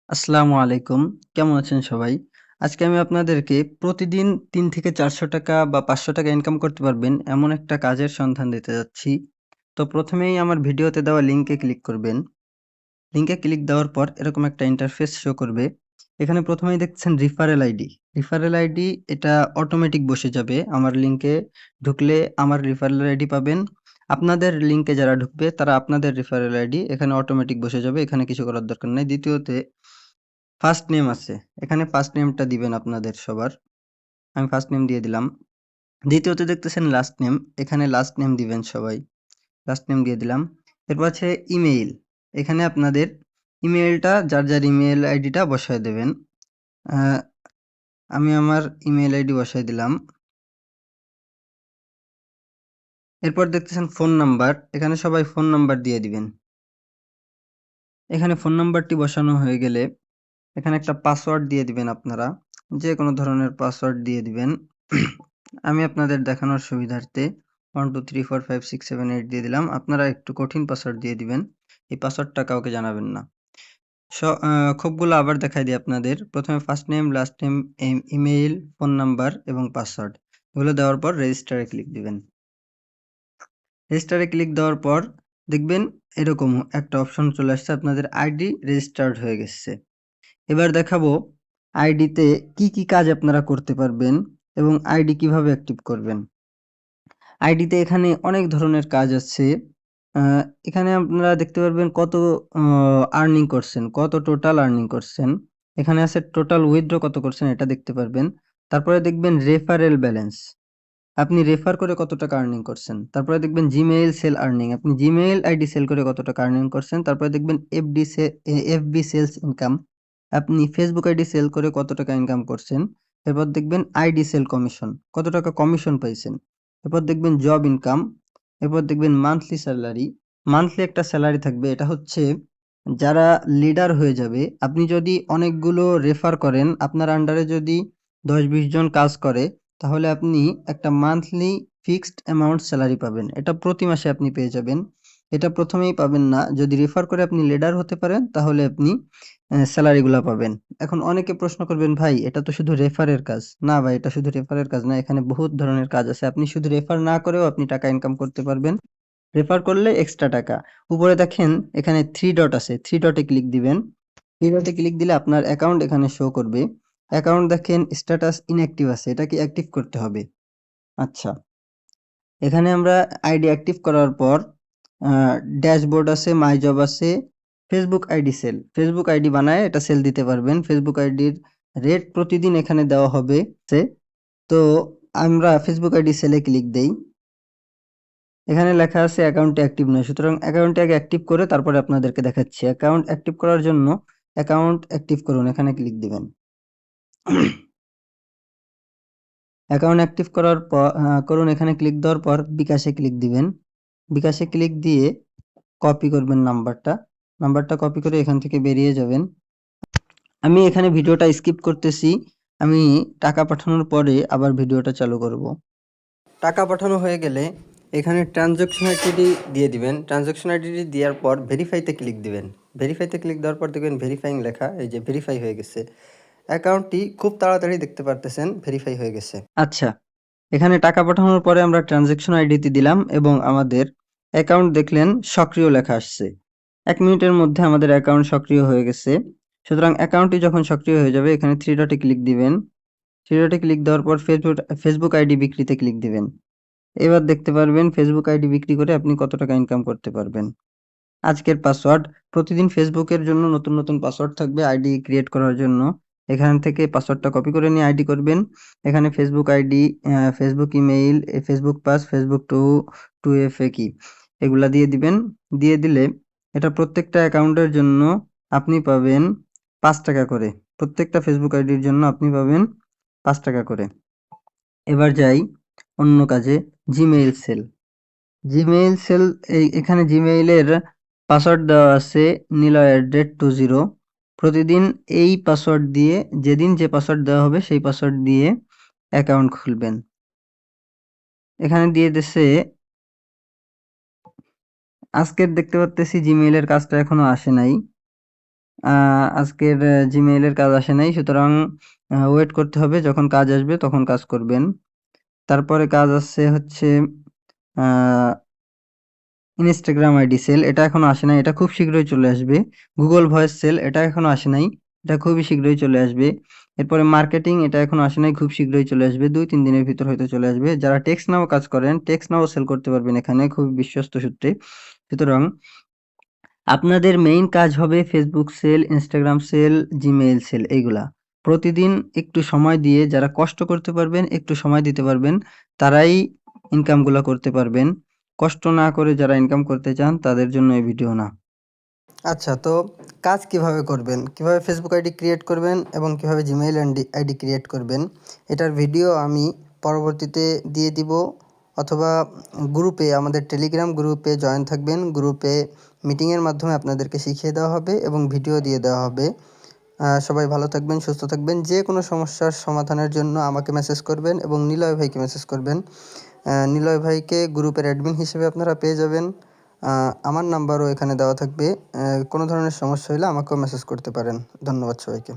আসসালামু আলাইকুম। কেমন আছেন সবাই? আজকে আমি আপনাদেরকে প্রতিদিন ৩ থেকে ৳৪০০ বা ৳৫০০ ইনকাম করতে পারবেন এমন একটা কাজের সন্ধান দিতে যাচ্ছি। তো প্রথমেই আমার ভিডিওতে দেওয়া লিংকে ক্লিক করবেন। লিংকে ক্লিক দেওয়ার পর এরকম একটা ইন্টারফেস শো করবে। এখানে প্রথমেই দেখছেন রিফারেল আইডি। রিফারেল আইডি এটা অটোমেটিক বসে যাবে। আমার লিংকে ঢুকলে আমার রিফারেল আইডি পাবেন। আপনাদের লিংকে যারা ঢুকবে তারা আপনাদের রিফারেল আইডি এখানে অটোমেটিক বসে যাবে। এখানে কিছু করার দরকার নাই। দ্বিতীয়তে ফার্স্ট নেম আছে। এখানে ফার্স্ট নেমটা দিবেন আপনাদের সবার। আমি ফার্স্ট নেম দিয়ে দিলাম। দ্বিতীয়তে দেখতেছেন লাস্ট নেম। এখানে লাস্ট নেম দিবেন সবাই। লাস্ট নেম দিয়ে দিলাম। এরপর আছে ইমেইল। এখানে আপনাদের ইমেইলটা যার ইমেইল আইডিটা বসায় দেবেন। আ আমি আমার ইমেইল আইডি বসায় দিলাম। এরপর দেখতেছেন ফোন নাম্বার। এখানে সবাই ফোন নাম্বার দিয়ে দিবেন। এখানে ফোন নাম্বারটি বসানো হয়ে গেলে এখানে একটা পাসওয়ার্ড দিয়ে দিবেন আপনারা। যেকোনো ধরনের পাসওয়ার্ড দিয়ে দিবেন। আমি আপনাদের দেখানোর সুবিধার্থে 1 2 3 4 5 6 7 8 দিয়ে দিলাম। আপনারা একটু কঠিন পাসওয়ার্ড দিয়ে দিবেন। এই পাসওয়ার্ডটা কাউকে জানাবেন না। স আ খোপগুলো আবার দেখাই দিই আপনাদের। প্রথমে first name, last name, email, phone number এবং পাসওয়ার্ড। এগুলো দেওয়ার পর রেজিস্টারে ক্লিক দিবেন। রেজিস্টারে ক্লিক দেওয়ার পর দেখবেন এরকম একটা অপশন চলে আসছে আপনাদের আইডি রেজিস্টার্ড হয়ে গেছে। এবার দেখাবো আইডিতে কি কাজ আপনারা করতে পারবেন এবং আইডি কিভাবে অ্যাক্টিভ করবেন। আইডিতে এখানে অনেক ধরনের কাজ আছে। আ এখানে আপনারা দেখতে পারবেন কত অ আর্নিং করছেন, কত টোটাল আর্নিং করছেন। এখানে আছে টোটাল উইথড্র কত করছেন এটা দেখতে পারবেন। তারপরে দেখবেন রেফারেল ব্যালেন্স। আপনি রেফার করে কত টাকা আর্নিং করছেন। তারপরে দেখবেন জিমেইল সেল আর্নিং। আপনি জিমেইল আইডি সেল করে কত টাকা আর্নিং করছেন। তারপরে দেখবেন এফবি সেলস ইনকাম। আপনি ফেসবুক আইডি সেল করে কত টাকা ইনকাম করছেন। এরপর দেখবেন আইডি সেল কমিশন। কত টাকা কমিশন পাইছেন। এরপর দেখবেন জব ইনকাম। এরপর দেখবেন মান্থলি স্যালারি। মান্থলি একটা স্যালারি থাকবে। এটা হচ্ছে যারা লিডার হয়ে যাবে, আপনি যদি অনেকগুলো রেফার করেন, আপনার আন্ডারে যদি ১০-২০ জন কাজ করে তাহলে আপনি একটা মান্থলি ফিক্সড অ্যামাউন্ট স্যালারি পাবেন। এটা প্রতি মাসে আপনি পেয়ে যাবেন। এটা প্রথমেই পাবেন না। যদি রেফার করে আপনি লিডার হতে পারেন তাহলে আপনি স্যালারিগুলা পাবেন। এখন অনেকে প্রশ্ন করবেন, "ভাই এটা তো শুধু রেফারের কাজ।" না ভাই, এটা শুধু রেফারের কাজ না। এখানে বহুত ধরনের কাজ আছে। আপনি শুধু রেফার না করেও আপনি টাকা ইনকাম করতে পারবেন। রেফার করলে এক্সট্রা টাকা। উপরে দেখেন এখানে 3 ডট আছে। 3 ডটে ক্লিক দিবেন। 3 ডটে ক্লিক দিলে আপনার অ্যাকাউন্ট এখানে শো করবে। অ্যাকাউন্ট দেখেন স্ট্যাটাস ইনঅ্যাক্টিভ আছে। এটাকে অ্যাক্টিভ করতে হবে। আচ্ছা। এখানে আমরা আইডি অ্যাক্টিভ করার পর আ ড্যাশবোর্ড আছে, মাই জব আছে, Facebook ID sell. Facebook ID বানায়ে এটা সেল দিতে পারবেন। ফেসবুক আইডির রেট প্রতিদিন এখানে দেওয়া হবে। তো আমরা ফেসবুক আইডি সেলে ক্লিক দেই। এখানে লেখা আছে অ্যাকাউন্টটি অ্যাক্টিভ নয়। সুতরাং অ্যাকাউন্টটি আগে অ্যাক্টিভ করে তারপরে আপনাদেরকে দেখাচ্ছি। অ্যাকাউন্ট অ্যাক্টিভ করার জন্য অ্যাকাউন্ট অ্যাক্টিভ করুন। এখানে ক্লিক দিবেন। অ্যাকাউন্ট অ্যাক্টিভ করার করুন এখানে ক্লিক দেওয়ার পর বিকাশে ক্লিক দিবেন। বিকাশে ক্লিক দিয়ে কপি করবেন নাম্বারটা। নাম্বারটা কপি করে এখান থেকে বেরিয়ে যাবেন। আমি এখানে ভিডিওটা স্কিপ করতেছি। আমি টাকা পাঠানোর পরে আবার ভিডিওটা চালু করব। টাকা পাঠানো হয়ে গেলে এখানে ট্রান্সেকশন আইডিটি দিয়ে দিবেন। ট্রান্সেকশন আইডিটি দেওয়ার পর ভেরিফাইতে ক্লিক দিবেন। ভেরিফাইতে ক্লিক দেওয়ার পর দেখবেন ভেরিফাইং লেখা, এই যে ভেরিফাই হয়ে গেছে। অ্যাকাউন্টটি খুব তাড়াতাড়ি দেখতে পারতেছেন ভেরিফাই হয়ে গেছে। আচ্ছা, এখানে টাকা পাঠানোর পরে আমরা ট্রান্সেকশন আইডিটি দিলাম এবং আমাদের অ্যাকাউন্ট দেখলেন সক্রিয় লেখা আসছে। ১ মিনিটের মধ্যে আমাদের অ্যাকাউন্ট সক্রিয় হয়ে গেছে। সুতরাং অ্যাকাউন্টটি যখন সক্রিয় হয়ে যাবে এখানে 3 ডটে ক্লিক দিবেন। 3 ডটে ক্লিক দেওয়ার পর ফেসবুক আইডি বিক্রিতে ক্লিক দিবেন। এবার দেখতে পারবেন ফেসবুক আইডি বিক্রি করে আপনি কত টাকা ইনকাম করতে পারবেন। আজকের পাসওয়ার্ড, প্রতিদিন ফেসবুকের জন্য নতুন পাসওয়ার্ড থাকবে আইডি ক্রিয়েট করার জন্য। এখান থেকে পাসওয়ার্ডটা কপি করে নিয়ে আইডি করবেন। এখানে Facebook ID, Facebook email, Facebook pass, Facebook 2FA কি এগুলা দিয়ে দিবেন। দিয়ে দিলে এটা প্রত্যেকটা অ্যাকাউন্টের জন্য আপনি পাবেন ৳৫ করে। প্রত্যেকটা ফেসবুক আইডির জন্য আপনি পাবেন ৳৫ করে। এবার যাই অন্য কাজে, জিমেইল সেল। জিমেইল সেল এখানে জিমেইলের পাসওয়ার্ড দেওয়া আছে niloy@20। প্রতিদিন এই পাসওয়ার্ড দিয়ে যেদিন যে পাসওয়ার্ড দেওয়া হবে সেই পাসওয়ার্ড দিয়ে অ্যাকাউন্ট খুলবেন। এখানে দিয়ে দিছে আজকের দেখতে পারতেছি জিমেইলের কাজটা এখনো আসে নাই। আজকের জিমেইলের কাজ আসে নাই, সুতরাং ওয়েট করতে হবে, যখন কাজ আসবে তখন কাজ করবেন। তারপরে কাজ আসছে হচ্ছে ইনস্টাগ্রাম আইডি সেল, এটা এখনো আসে নাই, এটা খুব শীঘ্রই চলে আসবে। গুগল ভয়েস সেল, এটা এখনো আসে নাই, এটা খুবই শীঘ্রই চলে আসবে। এরপরে মার্কেটিং, এটা এখনো আসে নাই, খুব শীঘ্রই চলে আসবে, 2-3 দিনের ভিতর হয়তো চলে আসবে। যারা টেক্সট নাও কাজ করেন, টেক্সট নাও সেল করতে পারবেন এখানে খুব বিশ্বস্ত সূত্রে। সুতরাং আপনাদের মেইন কাজ হবে Facebook sell, Instagram sell, Gmail sell, এইগুলা প্রতিদিন একটু সময় দিয়ে যারা কষ্ট করতে পারবেন, একটু সময় দিতে পারবেন, তারাই ইনকামগুলো করতে পারবেন। কষ্ট না করে যারা ইনকাম করতে চান তাদের জন্য এই ভিডিও না। আচ্ছা, তো কাজ কিভাবে করবেন, কিভাবে ফেসবুক আইডি ক্রিয়েট করবেন এবং কিভাবে জিমেইল আইডি ক্রিয়েট করবেন, এটার ভিডিও আমি পরবর্তীতে দিয়ে দিব, অথবা গ্রুপে, আমাদের টেলিগ্রাম গ্রুপে জয়েন থাকবেন। গ্রুপে মিটিংয়ের মাধ্যমে আপনাদেরকে শিখিয়ে দেওয়া হবে এবং ভিডিও দিয়ে দেওয়া হবে। সবাই ভালো থাকবেন, সুস্থ থাকবেন। যে কোনো সমস্যার সমাধানের জন্য আমাকে মেসেজ করবেন এবং নিলয় ভাইকে মেসেজ করবেন। নিলয় ভাইকে গ্রুপের অ্যাডমিন হিসেবে আপনারা পেয়ে যাবেন। আমার নাম্বারও এখানে দেওয়া থাকবে। কোনো ধরনের সমস্যা হলে আমাকেও মেসেজ করতে পারেন। ধন্যবাদ সবাইকে।